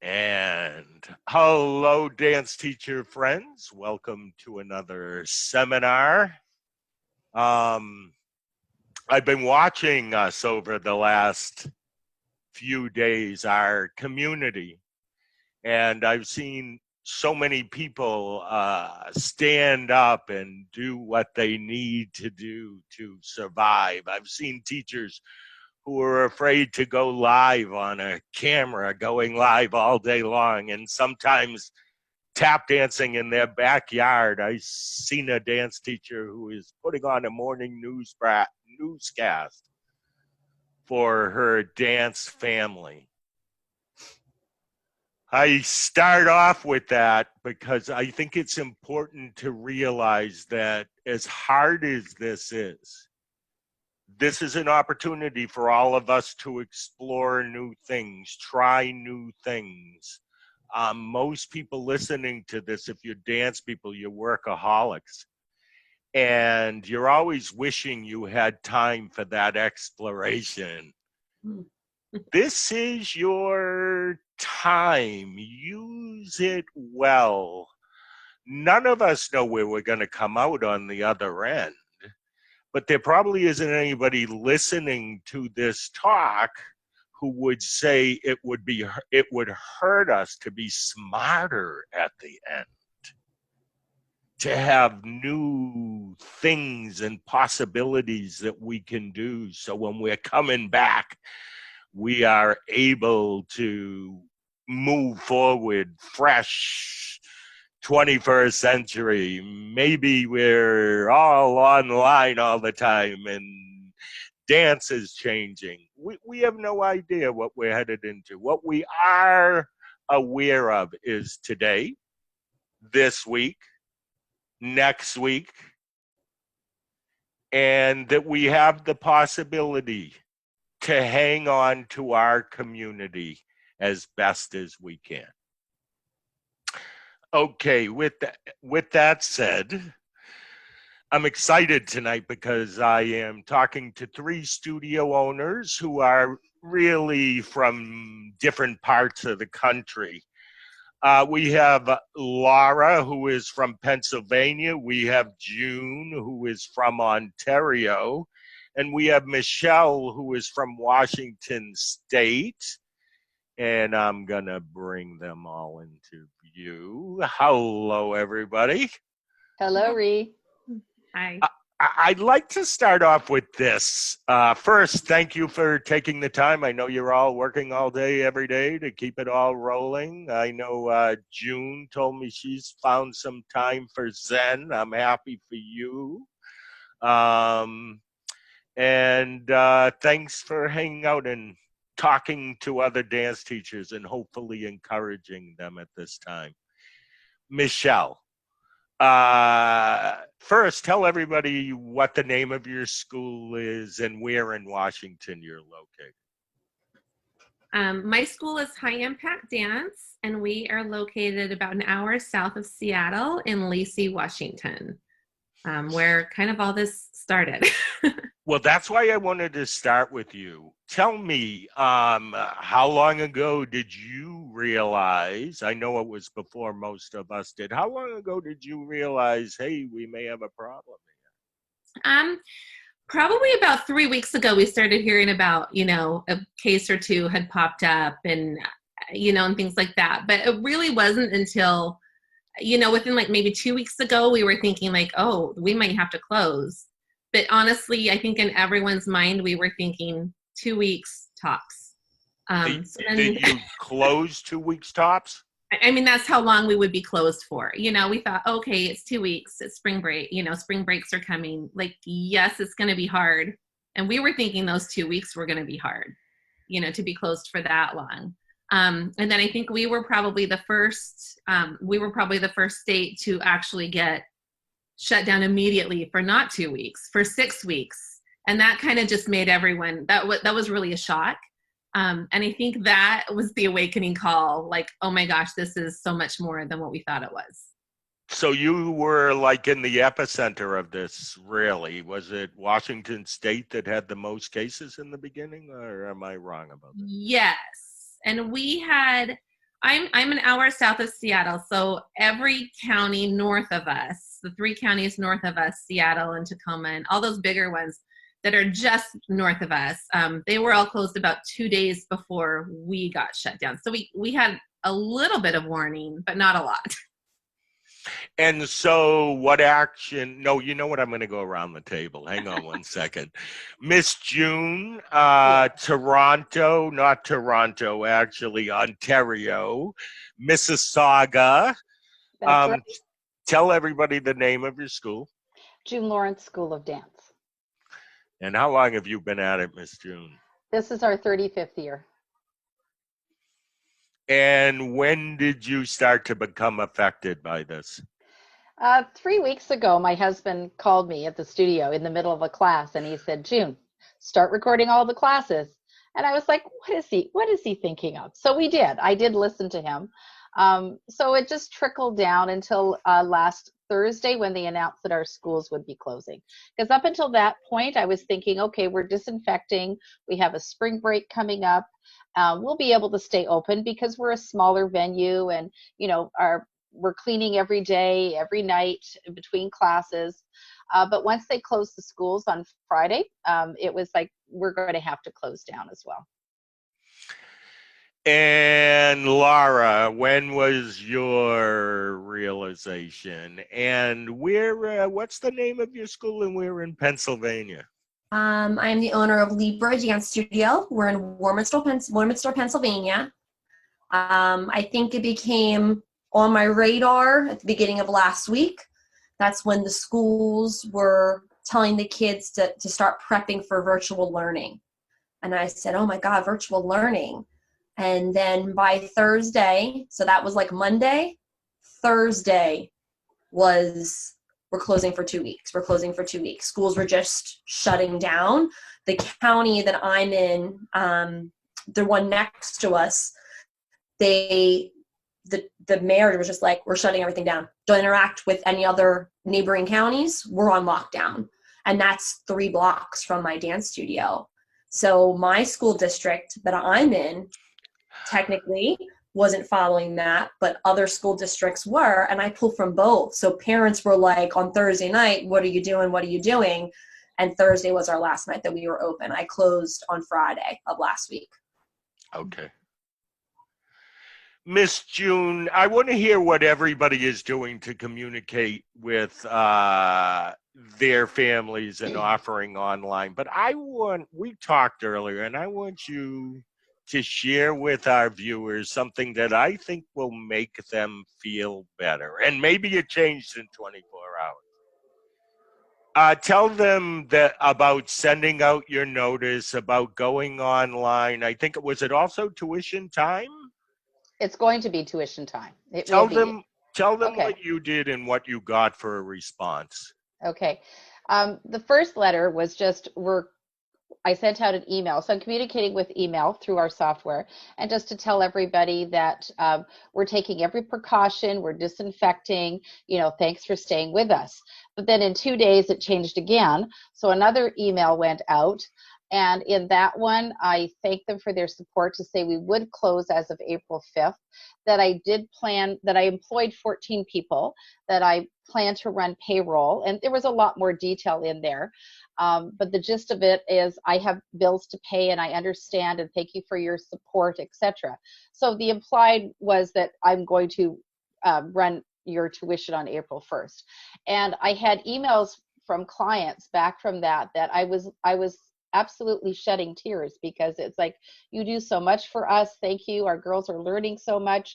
And hello, dance teacher friends. Welcome to another seminar. I've been watching us over the last few days, our community, and I've seen so many people stand up and do what they need to do to survive. I've seen teachers who are afraid to go live on a camera, going live all day long, and sometimes tap dancing in their backyard. I've seen a dance teacher who is putting on a morning newscast for her dance family. I start off with that because I think it's important to realize that as hard as this is an opportunity for all of us to explore new things, try new things. Most people listening to this, if you're dance people, you're workaholics. And you're always wishing you had time for that exploration. This is your time. Use it well. None of us know where we're going to come out on the other end. But there probably isn't anybody listening to this talk who would say it would hurt us to be smarter at the end, to have new things and possibilities that we can do. So when we're coming back, we are able to move forward fresh, 21st century. Maybe we're all online all the time and dance is changing. We have no idea what we're headed into. What we are aware of is today, this week, next week, and that we have the possibility to hang on to our community as best as we can. Okay, with that said, I'm excited tonight because I am talking to three studio owners who are really from different parts of the country. We have Laura, who is from Pennsylvania. We have June, who is from Ontario. And we have Michelle, who is from Washington State. And I'm going to bring them all into view. Hello, everybody. Hello, Rhee. Hi. I'd like to start off with this. First, thank you for taking the time. I know you're all working all day, every day to keep it all rolling. I know June told me she's found some time for Zen. I'm happy for you. And thanks for hanging out and talking to other dance teachers and hopefully encouraging them at this time. Michelle. First, tell everybody what the name of your school is and where in Washington you're located. My school is High Impact Dance, and we are located about an hour south of Seattle in Lacey, Washington, where kind of all this started. Well, that's why I wanted to start with you. Tell me, how long ago did you realize, I know it was before most of us did, how long ago did you realize, hey, we may have a problem here? Probably about 3 weeks ago, we started hearing about, a case or two had popped up and, and things like that. But it really wasn't until, within like maybe 2 weeks ago, we were thinking like, oh, we might have to close. But honestly, I think in everyone's mind, we were thinking 2 weeks tops. Did you close 2 weeks tops? I mean, that's how long we would be closed for. We thought, okay, it's 2 weeks, it's spring break, spring breaks are coming. Like, yes, it's going to be hard. And we were thinking those 2 weeks were going to be hard, to be closed for that long. And then I think we were probably the first state to actually get shut down immediately for not 2 weeks, for 6 weeks. And that kind of just made everyone, that was really a shock. And I think that was the awakening call, like, oh my gosh, this is so much more than what we thought it was. So you were like in the epicenter of this, really. Was it Washington State that had the most cases in the beginning, or am I wrong about that? Yes. And we had, I'm an hour south of Seattle, so every county north of us, the 3 counties north of us, Seattle and Tacoma, and all those bigger ones that are just north of us, they were all closed about 2 days before we got shut down. So we had a little bit of warning, but not a lot. And so what action? No, you know what? I'm going to go around the table. Hang on one second. Miss June, Toronto, not Toronto, actually, Ontario, Mississauga. That's right. Tell everybody the name of your school. June Lawrence School of Dance. And how long have you been at it, Miss June? This is our 35th year. And when did you start to become affected by this? 3 weeks ago, my husband called me at the studio in the middle of a class, and he said, "June, start recording all the classes." And I was like, what is he thinking of? So we did. I did listen to him. So it just trickled down until last Thursday when they announced that our schools would be closing. Because up until that point, I was thinking, okay, we're disinfecting. We have a spring break coming up. We'll be able to stay open because we're a smaller venue, and we're cleaning every day, every night between classes. But once they closed the schools on Friday, it was like, we're going to have to close down as well. And Laura, when was your realization? And what's the name of your school, and we're in Pennsylvania? I'm the owner of Libra Dance Studio. We're in Warminster, Pennsylvania. I think it became on my radar at the beginning of last week. That's when the schools were telling the kids to start prepping for virtual learning. And I said, oh my God, virtual learning. And then by Thursday, so that was like Monday, Thursday was, we're closing for 2 weeks. We're closing for 2 weeks. Schools were just shutting down. The county that I'm in, the one next to us, the mayor was just like, we're shutting everything down. Don't interact with any other neighboring counties. We're on lockdown. And that's 3 blocks from my dance studio. So my school district that I'm in technically wasn't following that, but other school districts were, and I pulled from both. So parents were like, on Thursday night, what are you doing? What are you doing? And Thursday was our last night that we were open. I closed on Friday of last week. Okay. Miss June, I want to hear what everybody is doing to communicate with their families and offering online. But we talked earlier, and I want you to share with our viewers something that I think will make them feel better. And maybe it changed in 24 hours. Tell them about sending out your notice, about going online. I think was it also tuition time? It's going to be tuition time. Tell them Okay. what you did and what you got for a response. Okay. The first letter was just, I sent out an email. So I'm communicating with email through our software, and just to tell everybody that we're taking every precaution, we're disinfecting, thanks for staying with us. But then in 2 days it changed again. So another email went out. And in that one, I thanked them for their support to say we would close as of April 5th, that I employed 14 people, that I plan to run payroll. And there was a lot more detail in there. But the gist of it is I have bills to pay, and I understand, and thank you for your support, etc. So the implied was that I'm going to run your tuition on April 1st. And I had emails from clients back from that I was absolutely shedding tears, because it's like, you do so much for us. Thank you. Our girls are learning so much.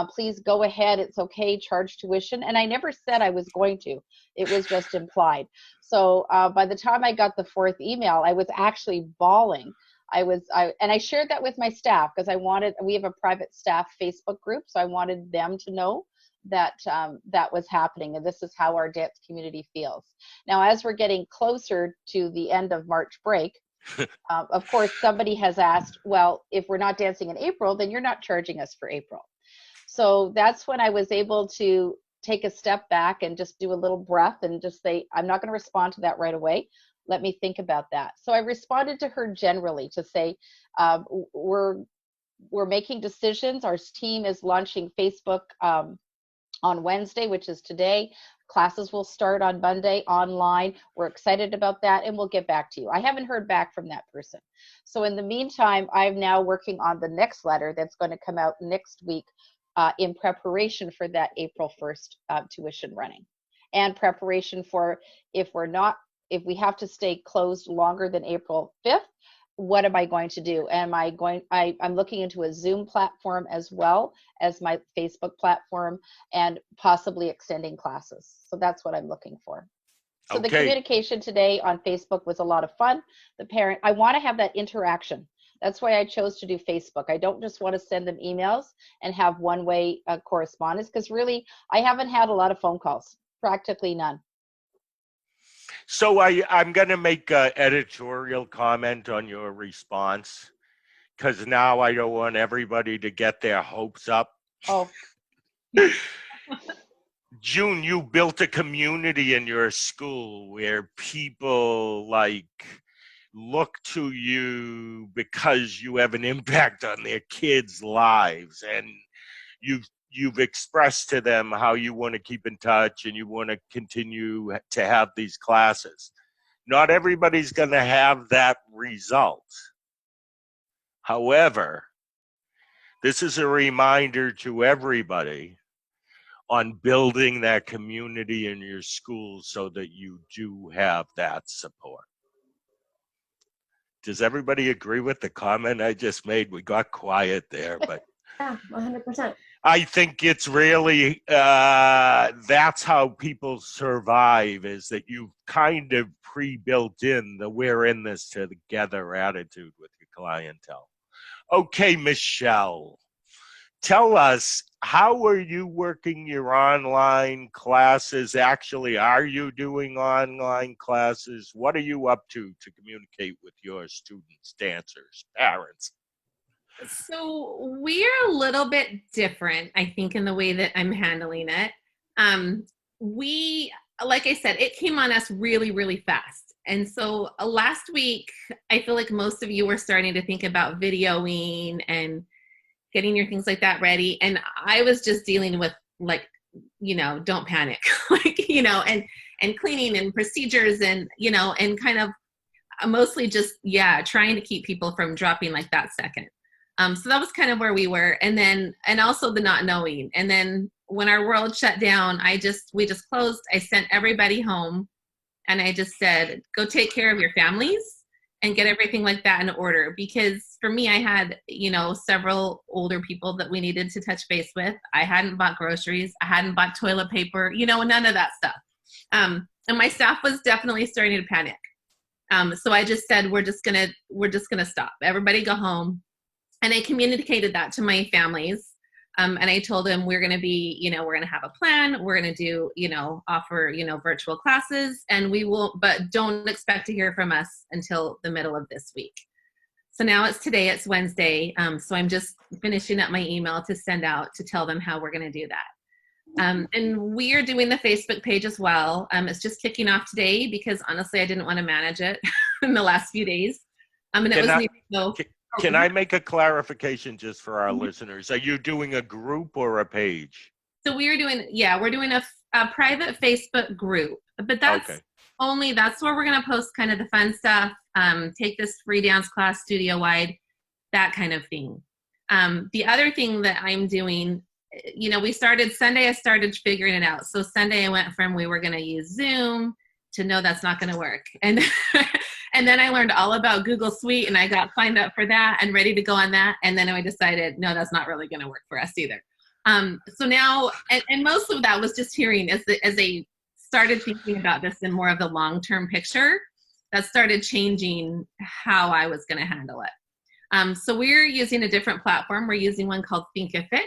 Please go ahead. It's okay. Charge tuition. And I never said I was going to. It was just implied. So by the time I got the 4th email, I was actually bawling. And I shared that with my staff, because we have a private staff Facebook group. So I wanted them to know that that was happening, and this is how our dance community feels. Now, as we're getting closer to the end of March break, of course, somebody has asked, well, if we're not dancing in April, then you're not charging us for April. So that's when I was able to take a step back and just do a little breath and just say, I'm not going to respond to that right away. Let me think about that. So I responded to her generally to say, we're we're making decisions. Our team is launching Facebook on Wednesday, which is today. Classes will start on Monday online. We're excited about that, and we'll get back to you. I haven't heard back from that person. So in the meantime, I'm now working on the next letter that's going to come out next week in preparation for that April 1st tuition running, and preparation for if we have to stay closed longer than April 5th, what am I going to do? I'm looking into a Zoom platform as well as my Facebook platform, and possibly extending classes. So that's what I'm looking for. So the communication today on Facebook was a lot of fun. I want to have that interaction. That's why I chose to do Facebook. I don't just want to send them emails and have one-way correspondence, because really I haven't had a lot of phone calls, practically none. So I'm going to make an editorial comment on your response, because now I don't want everybody to get their hopes up. Oh. June, you built a community in your school where people look to you because you have an impact on their kids' lives, and you've expressed to them how you want to keep in touch and you want to continue to have these classes. Not everybody's going to have that result. However, this is a reminder to everybody on building that community in your school so that you do have that support. Does everybody agree with the comment I just made? We got quiet there, but Yeah, 100%. I think it's really, that's how people survive, is that you've kind of pre-built in the we're in this together attitude with your clientele. Okay, Michelle, tell us, how are you working your online classes? Actually, are you doing online classes? What are you up to communicate with your students, dancers, parents? So we're a little bit different, I think, in the way that I'm handling it. Like I said, it came on us really, really fast. And so last week, I feel like most of you were starting to think about videoing and getting your things like that ready. And I was just dealing with don't panic, and cleaning and procedures and, and kind of mostly just, trying to keep people from dropping like that second. So that was kind of where we were. And also the not knowing. And then when our world shut down, we just closed. I sent everybody home, and I just said, go take care of your families and get everything like that in order. Because for me, I had, several older people that we needed to touch base with. I hadn't bought groceries. I hadn't bought toilet paper, none of that stuff. And my staff was definitely starting to panic. So I just said, we're just gonna stop. Everybody go home. And I communicated that to my families. And I told them we're going to be, we're going to have a plan. We're going to do, offer, virtual classes, and but don't expect to hear from us until the middle of this week. So now it's Wednesday. So I'm just finishing up my email to send out to tell them how we're going to do that. And we are doing the Facebook page as well. It's just kicking off today because honestly, I didn't want to manage it in the last few days. And it was new. Can I make a clarification just for our listeners? Are you doing a group or a page? So we're doing a private Facebook group, but that's where we're going to post kind of the fun stuff, take this free dance class studio-wide, that kind of thing. The other thing that I'm doing, Sunday I started figuring it out. So Sunday I went from we were going to use Zoom to no, that's not going to work. And and then I learned all about Google Suite, and I got signed up for that and ready to go on that. And then I decided, no, that's not really going to work for us either. So now, and most of that was just hearing as they started thinking about this in more of the long-term picture, that started changing how I was going to handle it. So we're using a different platform. We're using one called Thinkific.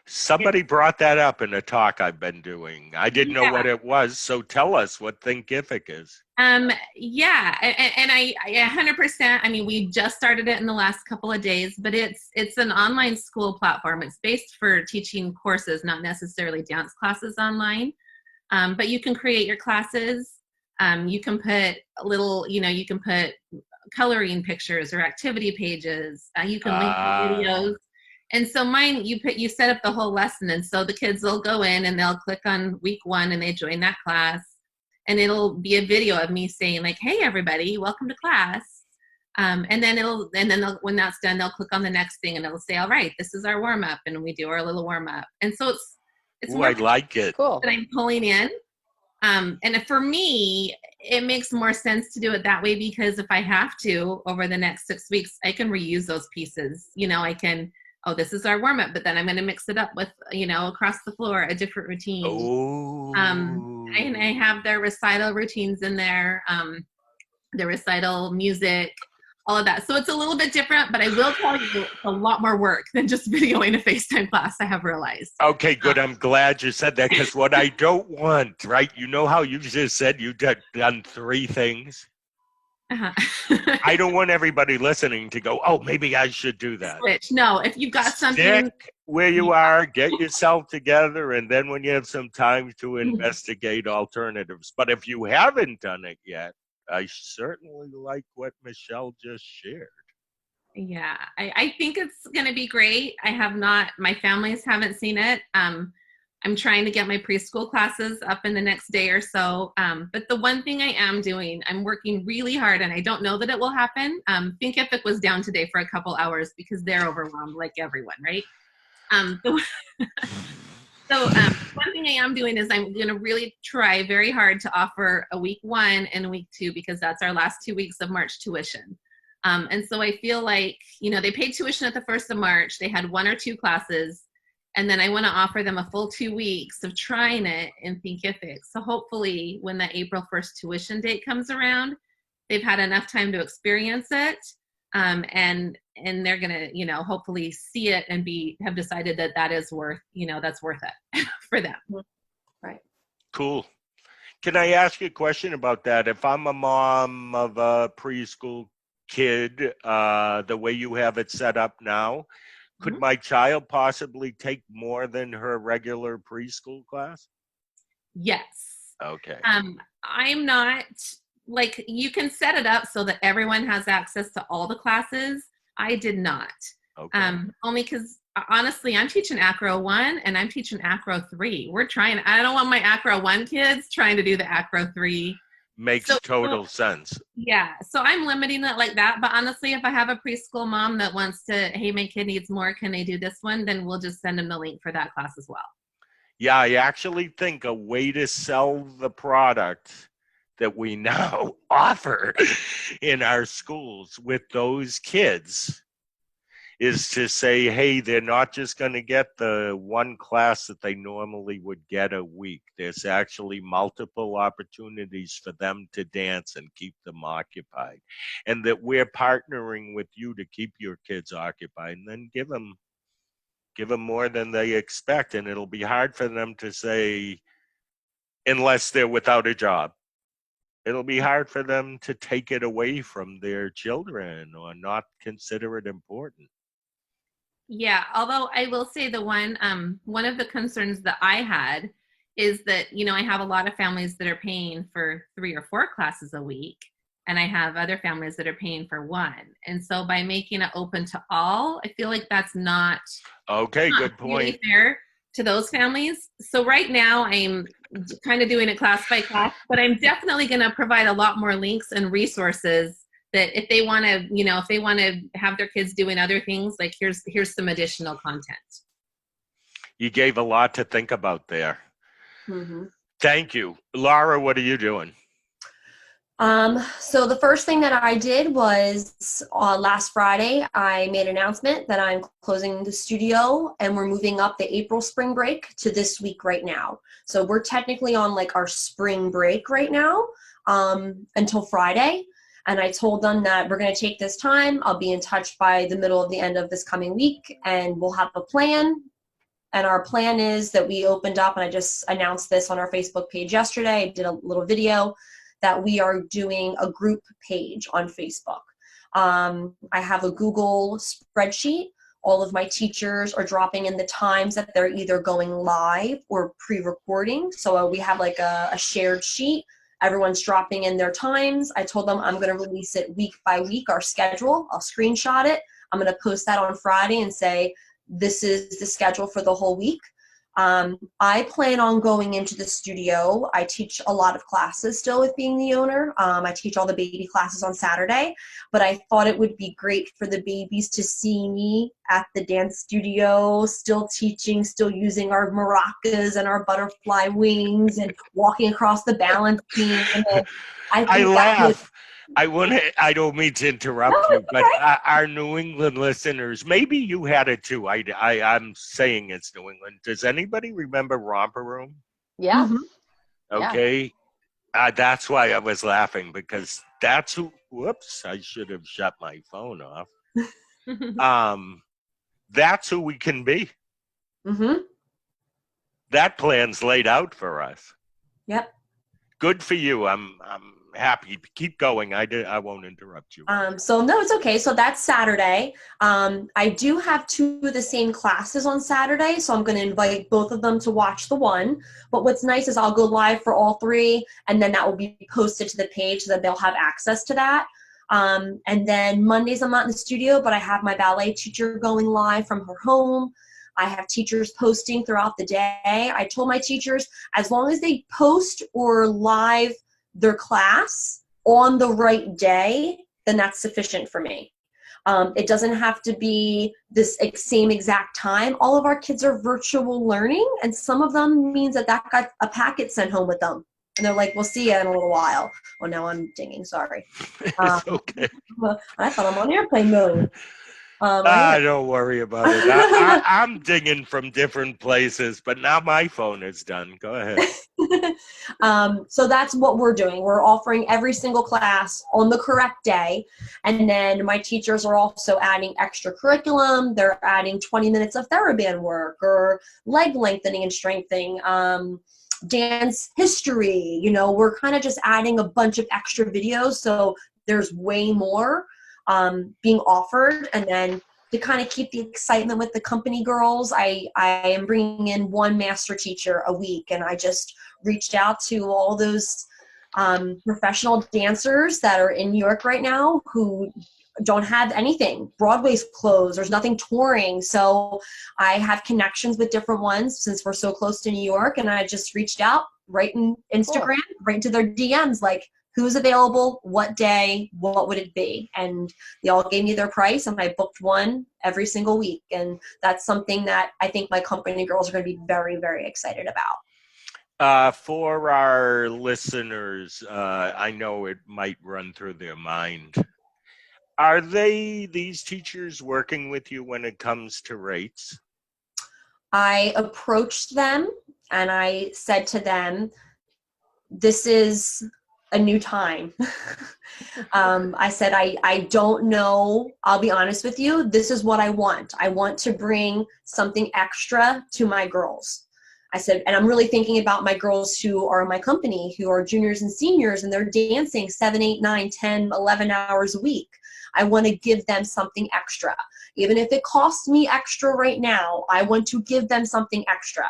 Somebody brought that up in a talk I've been doing. I didn't know what it was, so tell us what Thinkific is. And I 100%. I mean, we just started it in the last couple of days, but it's an online school platform. It's based for teaching courses, not necessarily dance classes online. But you can create your classes. You can put coloring pictures or activity pages. You can link to videos. And so mine, you set up the whole lesson. And so the kids will go in and they'll click on week 1 and they join that class. And it'll be a video of me saying like, hey, everybody, welcome to class. And then when that's done, they'll click on the next thing and it'll say, all right, this is our warm up. And we do our little warm up. And so it's Ooh, I like it. Cool. that I'm pulling in. And for me, it makes more sense to do it that way because if I have to, over the next 6 weeks, I can reuse those pieces. You know, I can, oh, this is our warm up, but then I'm going to mix it up with, you know, across the floor, a different routine. Oh. And I have their recital routines in there, the recital music, all of that. So it's a little bit different, but I will tell you it's a lot more work than just videoing a FaceTime class, I have realized. Okay, good. I'm glad you said that because what I don't want, right? You know how you just said you've done 3 things? Uh-huh. I don't want everybody listening to go, oh, maybe I should do that. Switch. No, if you've got something. Stick where you are, get yourself together, and then when you have some time to investigate alternatives. But if you haven't done it yet, I certainly like what Michelle just shared. Yeah, I think it's going to be great. My families haven't seen it. I'm trying to get my preschool classes up in the next day or so. But the one thing I am doing, I'm working really hard, and I don't know that it will happen. Thinkific was down today for a couple hours because they're overwhelmed like everyone, right? So one thing I am doing is I'm going to really try very hard to offer a week 1 and a week 2 because that's our last 2 weeks of March tuition. And so I feel like, you know, they paid tuition at the 1st of March. They had 1 or 2 classes. And then I want to offer them a full 2 weeks of trying it in Thinkific. So hopefully when the April 1st tuition date comes around, they've had enough time to experience it. And they're going to, you know, hopefully see it and have decided that that is worth, you know, that's worth it for them. Right. Cool. Can I ask you a question about that? If I'm a mom of a preschool kid, the way you have it set up now, could my child possibly take more than her regular preschool class? Yes. Okay. I'm not, like, you can set it up so that everyone has access to all the classes. I did not. Okay. Only because honestly, I'm teaching Acro 1 and I'm teaching Acro 3. I don't want my Acro 1 kids trying to do the Acro 3. Makes total sense. Yeah, so I'm limiting it like that. But honestly, if I have a preschool mom that wants to, hey, my kid needs more, can they do this one? Then we'll just send them the link for that class as well. Yeah, I actually think a way to sell the product that we now offer in our schools with those kids is to say, hey, they're not just going to get the 1 class that they normally would get a week. There's actually multiple opportunities for them to dance and keep them occupied. And that we're partnering with you to keep your kids occupied, and then give them more than they expect. And it'll be hard for them to say, unless they're without a job, it'll be hard for them to take it away from their children or not consider it important. Yeah, although I will say the one of the concerns that I had is that, you know, I have a lot of families that are paying for 3 or 4 classes a week, and I have other families that are paying for 1. And so by making it open to all, I feel like that's not good point. Really fair to those families. So right now I'm kind of doing it class by class, but I'm definitely going to provide a lot more links and resources that if they want to, you know, if they want to have their kids doing other things, like here's some additional content. You gave a lot to think about there. Mm-hmm. Thank you. Laura, what are you doing? So the first thing that I did was last Friday, I made an announcement that I'm closing the studio and we're moving up the April spring break to this week right now. So we're technically on like our spring break right now until Friday. And I told them that we're going to take this time. I'll be in touch by the middle of the end of this coming week and we'll have a plan. And our plan is that we opened up, and I just announced this on our Facebook page yesterday. I did a little video that we are doing a group page on Facebook. I have a Google spreadsheet. All of my teachers are dropping in the times that they're either going live or pre-recording. So we have like a shared sheet, Everyone's dropping in their times. I told them I'm going to release it week by week, our schedule. I'll screenshot it. I'm going to post that on Friday and say, this is the schedule for the whole week. I plan on going into the studio. I teach a lot of classes still with being the owner. I teach all the baby classes on Saturday, but I thought it would be great for the babies to see me at the dance studio, still teaching, still using our maracas and our butterfly wings and walking across the balance beam. And I I think laugh. I don't mean to interrupt No, you, but our New England listeners, maybe you had it too. I'm saying it's New England. Does anybody remember Romper Room? Yes. Mhm. Yeah. Okay. That's why I was laughing, because that's who, whoops, I should have shut my phone off. That's who we can be. Mhm. That plan's laid out for us. Yep. Good for you. I'm happy. Keep going. I won't interrupt you. So no, it's okay. So that's Saturday. I do have 2 of the same classes on Saturday, so I'm going to invite both of them to watch the one. But what's nice is I'll go live for all 3, and then that will be posted to the page so that they'll have access to that. And then Mondays I'm not in the studio, but I have my ballet teacher going live from her home. I have teachers posting throughout the day. I told my teachers, as long as they post or live their class on the right day, then that's sufficient for me. It doesn't have to be this same exact time. All of our kids are virtual learning, and some of them means that got a packet sent home with them. And they're like, we'll see you in a little while. Oh, now I'm dinging, sorry. It's okay. I thought I'm on airplane mode. I am. Don't worry about it. I'm dinging from different places, but now my phone is done. Go ahead. So that's what we're doing. We're offering every single class on the correct day. And then my teachers are also adding extra curriculum. They're adding 20 minutes of TheraBand work or leg lengthening and strengthening, dance history. You know, we're kind of just adding a bunch of extra videos. So there's way more being offered. And then to kind of keep the excitement with the company girls, I am bringing in 1 master teacher a week, and I just reached out to all those professional dancers that are in New York right now who don't have anything. Broadway's closed. There's nothing touring. So I have connections with different ones since we're so close to New York, and I just reached out right in Instagram, right into their DMs, like, who's available, what day, what would it be? And they all gave me their price, and I booked one every single week. And that's something that I think my company girls are going to be very, very excited about. For our listeners, I know it might run through their mind. Are these teachers working with you when it comes to rates? I approached them and I said to them, this is a new time. I said, I don't know. I'll be honest with you. This is what I want. I want to bring something extra to my girls. I said, and I'm really thinking about my girls who are in my company, who are juniors and seniors, and they're dancing 7, 8, 9, 10, 11 hours a week. I want to give them something extra. Even if it costs me extra right now, I want to give them something extra.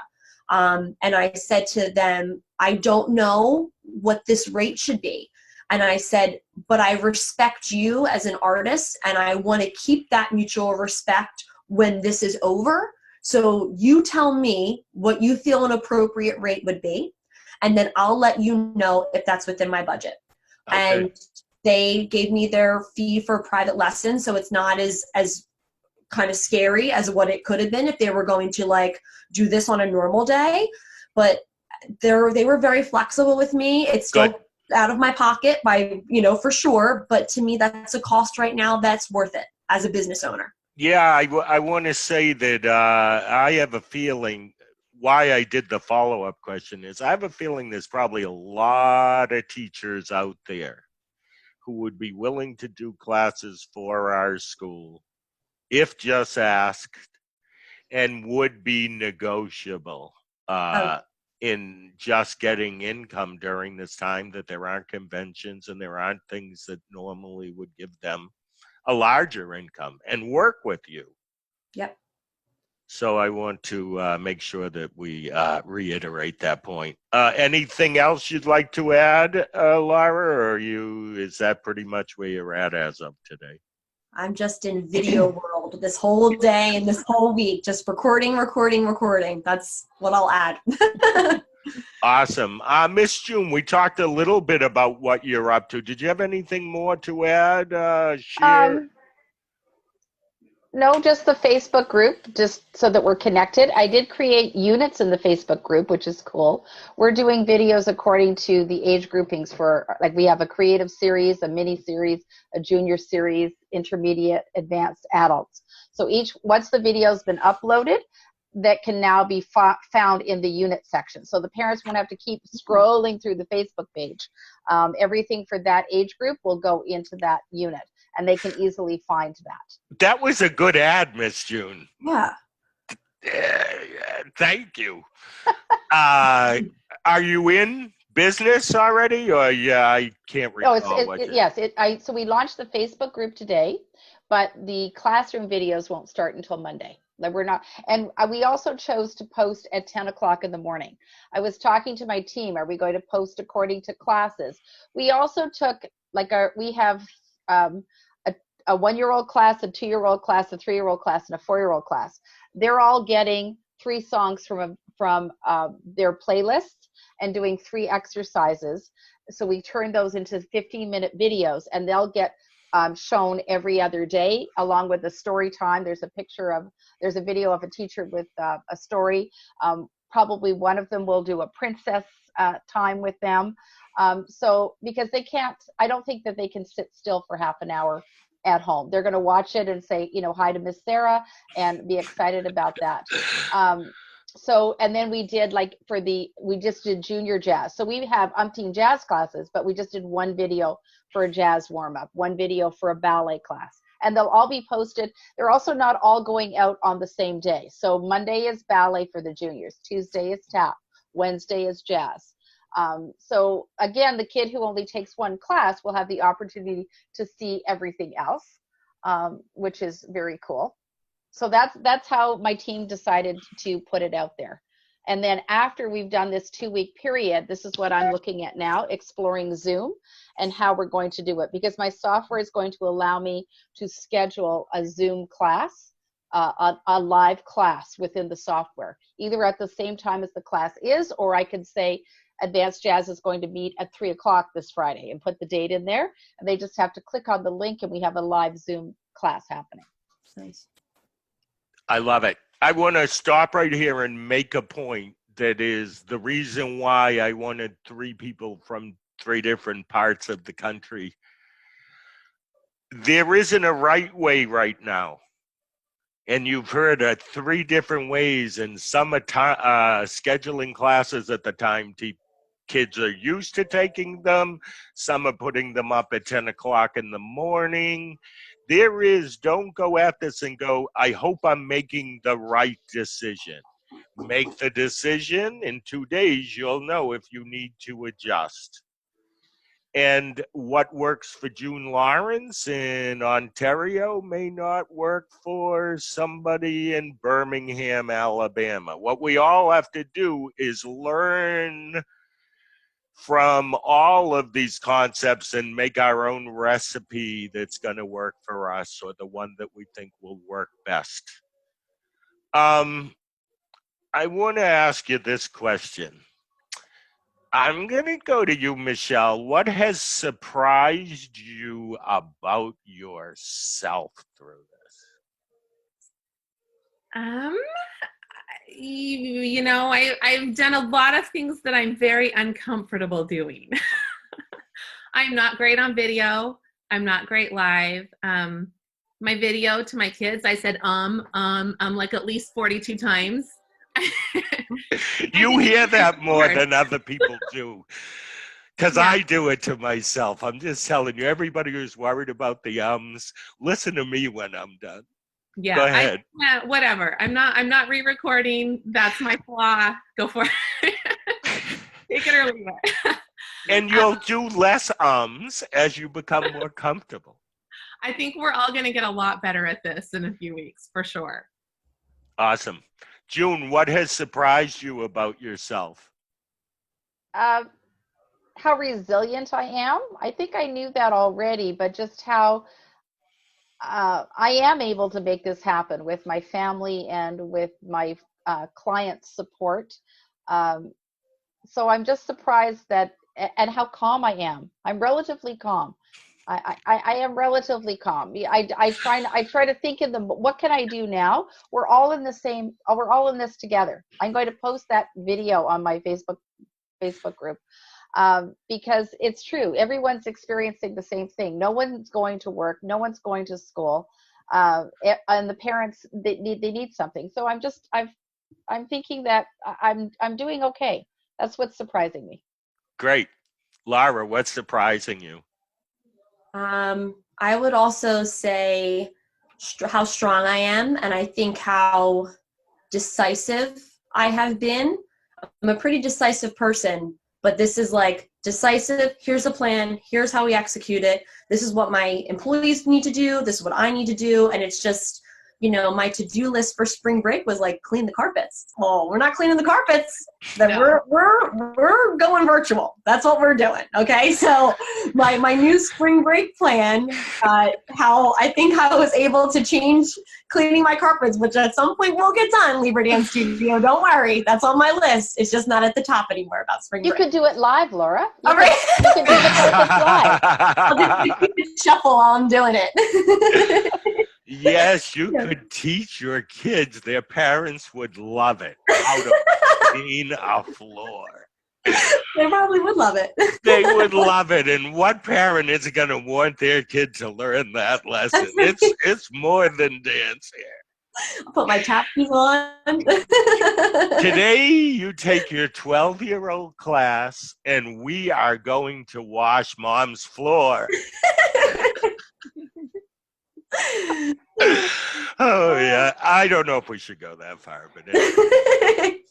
And I said to them, I don't know what this rate should be. And I said, but I respect you as an artist, and I want to keep that mutual respect when this is over. So you tell me what you feel an appropriate rate would be, and then I'll let you know if that's within my budget. Okay. And they gave me their fee for private lessons, so it's not as kind of scary as what it could have been if they were going to like do this on a normal day. But they were very flexible with me. It's still out of my pocket by, for sure. But to me, that's a cost right now that's worth it as a business owner. Yeah, I want to say that I have a feeling why I did the follow-up question is I have a feeling there's probably a lot of teachers out there who would be willing to do classes for our school if just asked and would be negotiable in just getting income during this time, that there aren't conventions and there aren't things that normally would give them a larger income and work with you. Yep. So I want to make sure that we reiterate that point. Anything else you'd like to add, Laura, or is that pretty much where you're at as of today? I'm just in video world this whole day and this whole week, just recording. That's what I'll add. Awesome. Miss June, we talked a little bit about what you're up to. Did you have anything more to add, share? No, just the Facebook group, just so that we're connected. I did create units in the Facebook group, which is cool. We're doing videos according to the age groupings for, like, we have a creative series, a mini series, a junior series, intermediate, advanced, adults. So once the video's been uploaded, that can now be found in the unit section. So the parents won't have to keep scrolling through the Facebook page. Everything for that age group will go into that unit, and they can easily find that. That was a good ad, Miss June. Yeah. Thank you. Are you in business already, or I can't recall? So we launched the Facebook group today, but the classroom videos won't start until Monday. Like, we're not, and we also chose to post at 10 o'clock in the morning. I was talking to my team. Are we going to post according to classes? We also took, we have a 1-year-old class, a 2-year-old class, a 3-year-old class, and a 4-year-old class. They're all getting 3 songs from their playlists and doing 3 exercises. So we turn those into 15-minute videos, and they'll get shown every other day, along with the story time. There's a video of a teacher with a story. Probably one of them will do a princess time with them. So because I don't think that they can sit still for half an hour at home. They're going to watch it and say, hi to Miss Sarah, and be excited about that. And then we did, we just did junior jazz. So we have umpteen jazz classes, but we just did 1 video for a jazz warm-up, 1 video for a ballet class. And they'll all be posted. They're also not all going out on the same day. So Monday is ballet for the juniors. Tuesday is tap. Wednesday is jazz. So again, the kid who only takes 1 class will have the opportunity to see everything else, which is very cool. So that's how my team decided to put it out there. And then after we've done this 2-week period, this is what I'm looking at now, exploring Zoom and how we're going to do it, because my software is going to allow me to schedule a Zoom class, a live class within the software, either at the same time as the class is, or I could say Advanced Jazz is going to meet at 3 o'clock this Friday, and put the date in there, and they just have to click on the link, and we have a live Zoom class happening. Nice. I love it. I want to stop right here and make a point that is the reason why I wanted 3 people from 3 different parts of the country. There isn't a right way right now. And you've heard 3 different ways, and some are scheduling classes at the time kids are used to taking them. Some are putting them up at 10 o'clock in the morning. Don't go at this and go, I hope I'm making the right decision. Make the decision. In 2 days, you'll know if you need to adjust. And what works for June Lawrence in Ontario may not work for somebody in Birmingham, Alabama. What we all have to do is learn from all of these concepts and make our own recipe that's going to work for us, or the one that we think will work best. I want to ask you this question. I'm going to go to you, Michelle. What has surprised you about yourself through this? I've done a lot of things that I'm very uncomfortable doing. I'm not great on video. I'm not great live. My video to my kids, I said, like at least 42 times. You hear that more than other people do. Because Yeah. I do it to myself. I'm just telling you, everybody who's worried about the listen to me when I'm done. Yeah. Go ahead. Whatever. I'm not re-recording. That's my flaw. Go for it. Take it or leave it. And you'll do less as you become more comfortable. I think we're all going to get a lot better at this in a few weeks, for sure. Awesome. June, what has surprised you about yourself? How resilient I am. I think I knew that already, but just how I am able to make this happen with my family and with my client support. So I'm just surprised that, and how calm I am. I'm relatively calm. I am relatively calm. I try to think in the, what can I do now? We're all in the same, we're all in this together. I'm going to post that video on my Facebook group. Because it's true. Everyone's experiencing the same thing. No one's going to work. No one's going to school. And the parents, they need something. So I'm thinking that I'm doing okay. That's what's surprising me. Great. Lara, what's surprising you? I would also say how strong I am, and I think how decisive I have been. I'm a pretty decisive person, but this is like decisive. Here's a plan. Here's how we execute it. This is what my employees need to do. This is what I need to do. And it's just, my to-do list for spring break was like clean the carpets. Oh, we're not cleaning the carpets. Then No. we're going virtual. That's what we're doing. Okay. So my new spring break plan, how I think I was able to change cleaning my carpets, which at some point will get done, Libra Dance Studio. Don't worry. That's on my list. It's just not at the top anymore about spring You break. could do it live, Laura. All right. You can do the carpets live. I'll just keep it shuffle while I'm doing it. Yes, you could teach your kids. Their parents would love it. How to clean a floor. They probably would love it. They would love it. And what parent is going to want their kid to learn that lesson? It's more than dance here. I'll put my tap shoes on. Today, you take your 12-year-old class, and we are going to wash Mom's floor. Oh, yeah. I don't know if we should go that far, but anyway,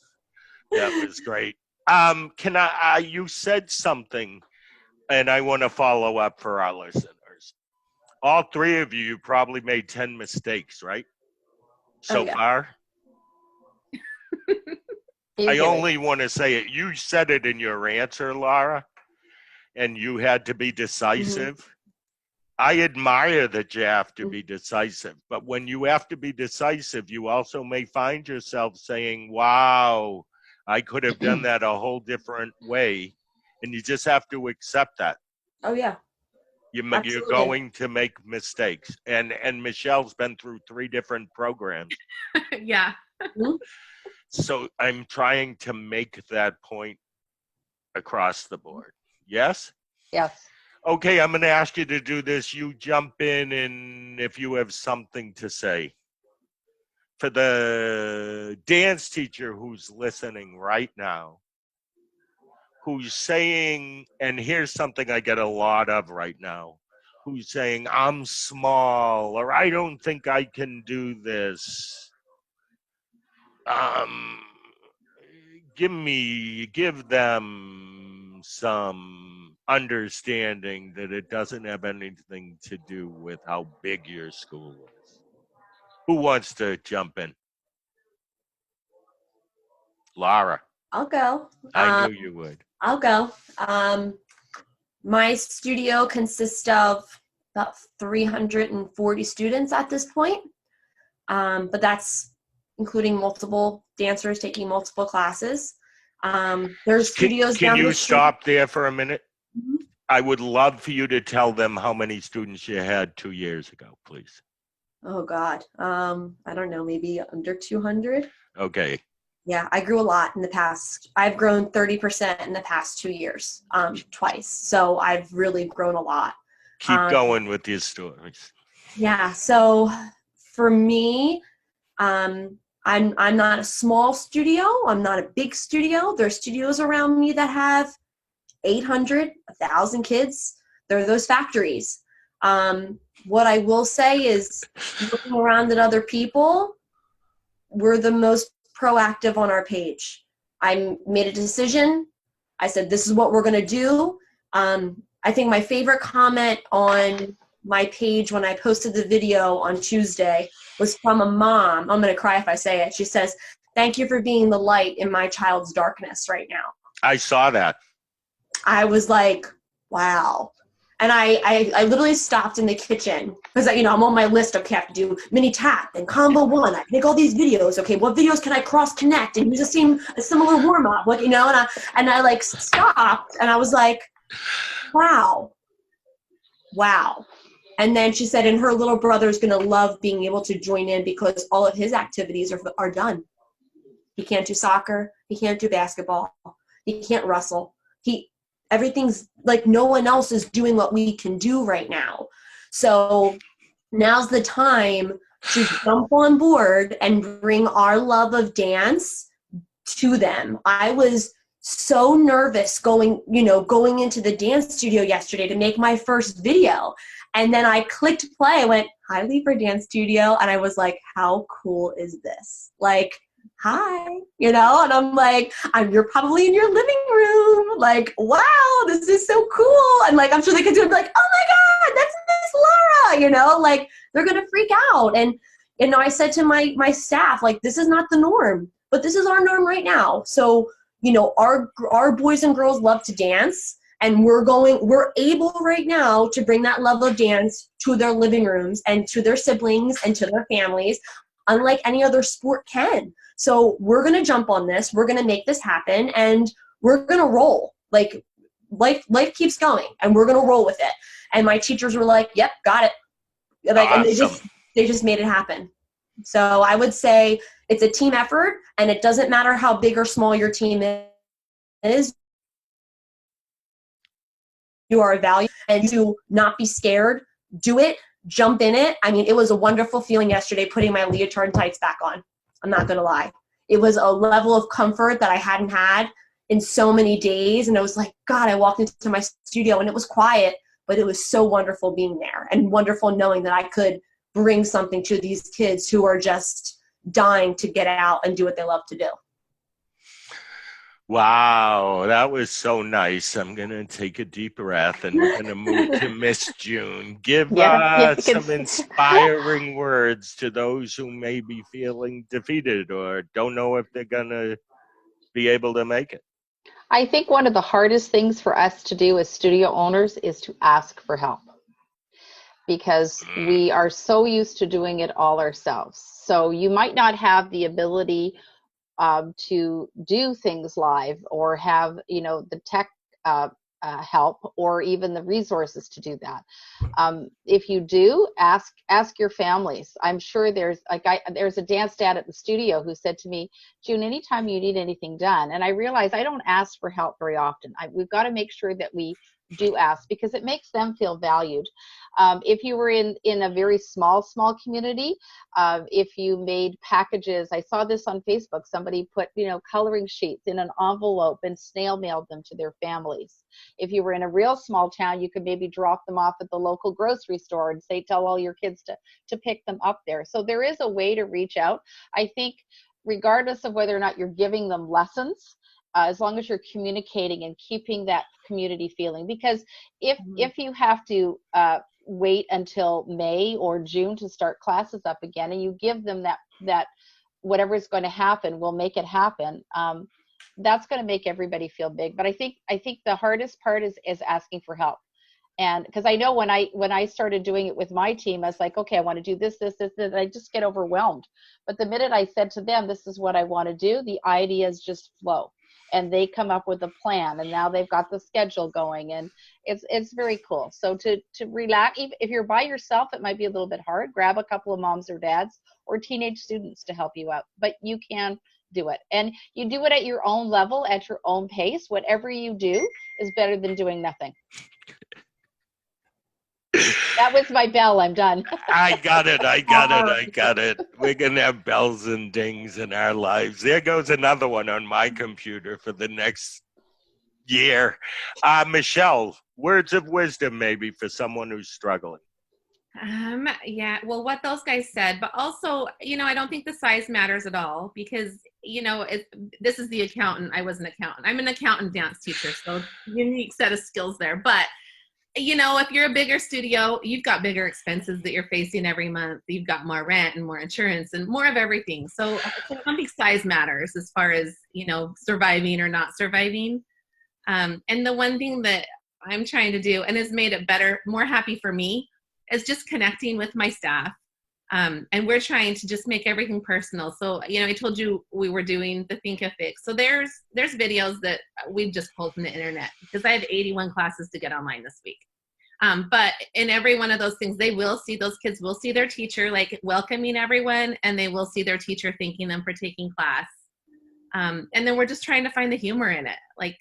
that was great. You said something, and I want to follow up for our listeners. All three of you probably made 10 mistakes, right? So far? I only want to say it. You said it in your answer, Lara, and you had to be decisive. Mm-hmm. I admire that you have to be decisive, but when you have to be decisive, you also may find yourself saying, wow, I could have done that a whole different way. And you just have to accept that. Oh, yeah. You're going to make mistakes. And Michelle's been through 3 different programs. Yeah. So I'm trying to make that point across the board. Yes? Yes. Okay, I'm going to ask you to do this. You jump in and if you have something to say. For the dance teacher who's listening right now, who's saying, and here's something I get a lot of right now, who's saying, I'm small, or I don't think I can do this. Give them some understanding that it doesn't have anything to do with how big your school is. Who wants to jump in? Lara. I'll go. I knew you would. I'll go. My studio consists of about 340 students at this point, but that's including multiple dancers taking multiple classes. There's studios Can down you the street. stop there for a minute? Mm-hmm. I would love for you to tell them how many students you had 2 years ago, please. Oh, God. I don't know, maybe under 200. Okay. Yeah, I grew a lot in the past. I've grown 30% in the past 2 years, twice. So I've really grown a lot. Keep going with these stories. Yeah. So for me, I'm not a small studio. I'm not a big studio. There's studios around me that have 800, 1,000 kids. There are those factories. What I will say is looking around at other people, we're the most proactive on our page. I made a decision. I said, this is what we're going to do. I think my favorite comment on my page when I posted the video on Tuesday was from a mom. I'm going to cry if I say it. She says, "Thank you for being the light in my child's darkness right now." I saw that. I was like, wow. And I literally stopped in the kitchen because, I'm on my list. Okay, I have to do mini tap and combo one. I make all these videos. Okay, what videos can I cross connect and use a similar warm up? What, and I like stopped and I was like, wow. And then she said, and her little brother is going to love being able to join in because all of his activities are done. He can't do soccer. He can't do basketball. He can't wrestle. Everything's like no one else is doing what we can do right now. So now's the time to jump on board and bring our love of dance to them. I was so nervous going into the dance studio yesterday to make my first video. And then I clicked play, I went, "Hi, Libra Dance Studio." And I was like, how cool is this? Like, hi, and I'm like, you're probably in your living room. Like, wow, this is so cool. And like, I'm sure the kids are like, "Oh my God, that's Miss Laura," like they're going to freak out. And, I said to my staff, like, this is not the norm, but this is our norm right now. So, our boys and girls love to dance. And we're able right now to bring that love of dance to their living rooms and to their siblings and to their families, unlike any other sport can. So we're going to jump on this. We're going to make this happen and we're going to roll. Like life keeps going and we're going to roll with it. And my teachers were like, "Yep, got it." Like, Awesome. And they just made it happen. So I would say it's a team effort and it doesn't matter how big or small your team is. You are valued and to not be scared, do it, jump in it. I mean, it was a wonderful feeling yesterday putting my leotard tights back on. I'm not going to lie. It was a level of comfort that I hadn't had in so many days. And I was like, God, I walked into my studio and it was quiet, but it was so wonderful being there and wonderful knowing that I could bring something to these kids who are just dying to get out and do what they love to do. Wow, that was so nice. I'm going to take a deep breath and we're going to move to Miss June. Give some inspiring words to those who may be feeling defeated or don't know if they're going to be able to make it. I think one of the hardest things for us to do as studio owners is to ask for help because we are so used to doing it all ourselves. So you might not have the ability to do things live or have, the tech help or even the resources to do that. If you do, ask your families. I'm sure there's a dance dad at the studio who said to me, "June, anytime you need anything done," and I realize I don't ask for help very often. We've got to make sure that we do ask because it makes them feel valued. If you were in a very small community, if you made packages, I saw this on Facebook, somebody put, coloring sheets in an envelope and snail mailed them to their families. If you were in a real small town, you could maybe drop them off at the local grocery store and tell all your kids to pick them up there. So there is a way to reach out. I think regardless of whether or not you're giving them lessons, as long as you're communicating and keeping that community feeling, because if you have to wait until May or June to start classes up again and you give them that whatever is going to happen will make it happen, that's going to make everybody feel big. But I think the hardest part is asking for help. And because I know when I started doing it with my team, I was like, okay, I want to do this, and I just get overwhelmed. But the minute I said to them, this is what I want to do, the ideas just flow. And they come up with a plan, and now they've got the schedule going, and it's very cool. So to relax, if you're by yourself, it might be a little bit hard. Grab a couple of moms or dads or teenage students to help you out, but you can do it. And you do it at your own level, at your own pace. Whatever you do is better than doing nothing. That was my bell. I'm done. I got it. We're going to have bells and dings in our lives. There goes another one on my computer for the next year. Michelle, words of wisdom maybe for someone who's struggling. Yeah, well, what those guys said, but also, I don't think the size matters at all because, this is the accountant. I was an accountant. I'm an accountant dance teacher, so unique set of skills there. But you know, if you're a bigger studio, you've got bigger expenses that you're facing every month. You've got more rent and more insurance and more of everything. So I don't think size matters as far as, you know, surviving or not surviving. And the one thing that I'm trying to do and has made it better, more happy for me, is just connecting with my staff. And we're trying to just make everything personal. So, you know, I told you we were doing the Think of Fix. So there's videos that we've just pulled from the internet because I have 81 classes to get online this week. But in every one of those things, those kids will see their teacher like welcoming everyone, and they will see their teacher thanking them for taking class. And then we're just trying to find the humor in it. Like,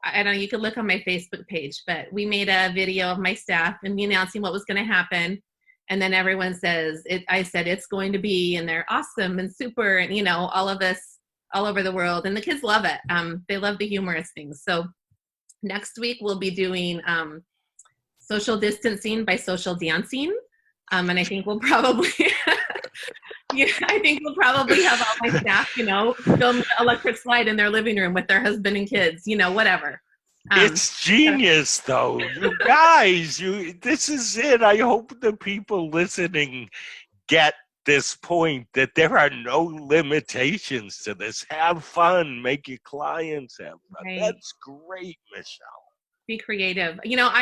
I don't know, you could look on my Facebook page, but we made a video of my staff and me announcing what was going to happen. And then everyone says, I said, it's going to be, and they're awesome and super, and, you know, all of this all over the world. And the kids love it. They love the humorous things. So next week we'll be doing social distancing by social dancing. And I think we'll probably, I think we'll probably have all my staff, you know, film electric slide in their living room with their husband and kids, you know, whatever. It's genius, though. You guys, this is it. I hope the people listening get this point that there are no limitations to this. Have fun. Make your clients have fun. Right. That's great, Michelle. Be creative. You know,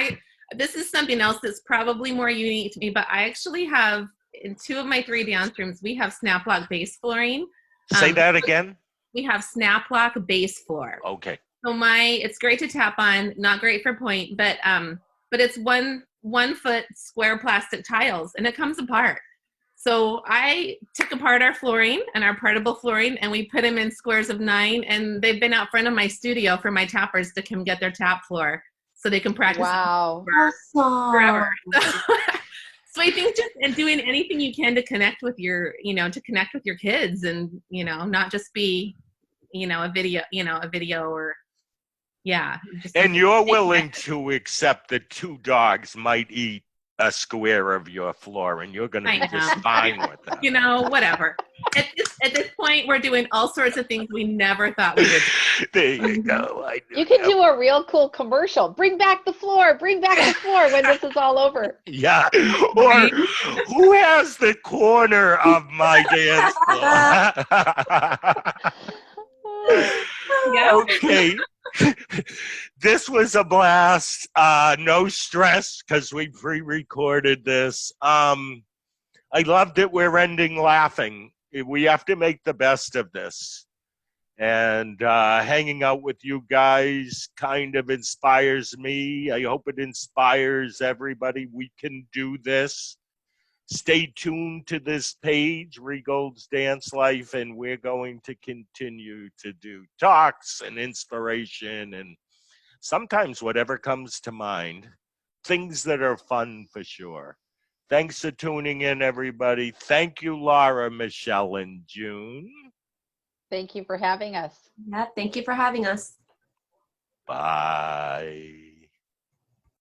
this is something else that's probably more unique to me, but I actually have, in 2 of my 3 dance rooms, we have snap lock base flooring. Say that again. We have snap lock base floor. Okay. So it's great to tap on, not great for point, but it's 1 foot square plastic tiles, and it comes apart. So I took apart our flooring and our partible flooring, and we put them in squares of 9, and they've been out front of my studio for my tappers to come get their tap floor so they can practice. Wow. Forever. So I think just doing anything you can to connect with your kids, and, you know, not just be, you know, a video or, yeah. And you're willing to accept that 2 dogs might eat a square of your floor, and you're going to be just fine with that. You know, whatever. At this point, we're doing all sorts of things we never thought we would do. There you go. You can do a real cool commercial. Bring back the floor. Bring back the floor when this is all over. Yeah. Or who has the corner of my dance floor? Yeah. Okay. This was a blast. No stress because we pre-recorded this. I love that we're ending laughing. We have to make the best of this. And hanging out with you guys kind of inspires me. I hope it inspires everybody. We can do this. Stay tuned to this page, Rhee Gold's Dance Life, and we're going to continue to do talks and inspiration and sometimes whatever comes to mind. Things that are fun for sure. Thanks for tuning in, everybody. Thank you, Laura, Michelle, and June. Thank you for having us. Yeah, thank you for having us. Bye.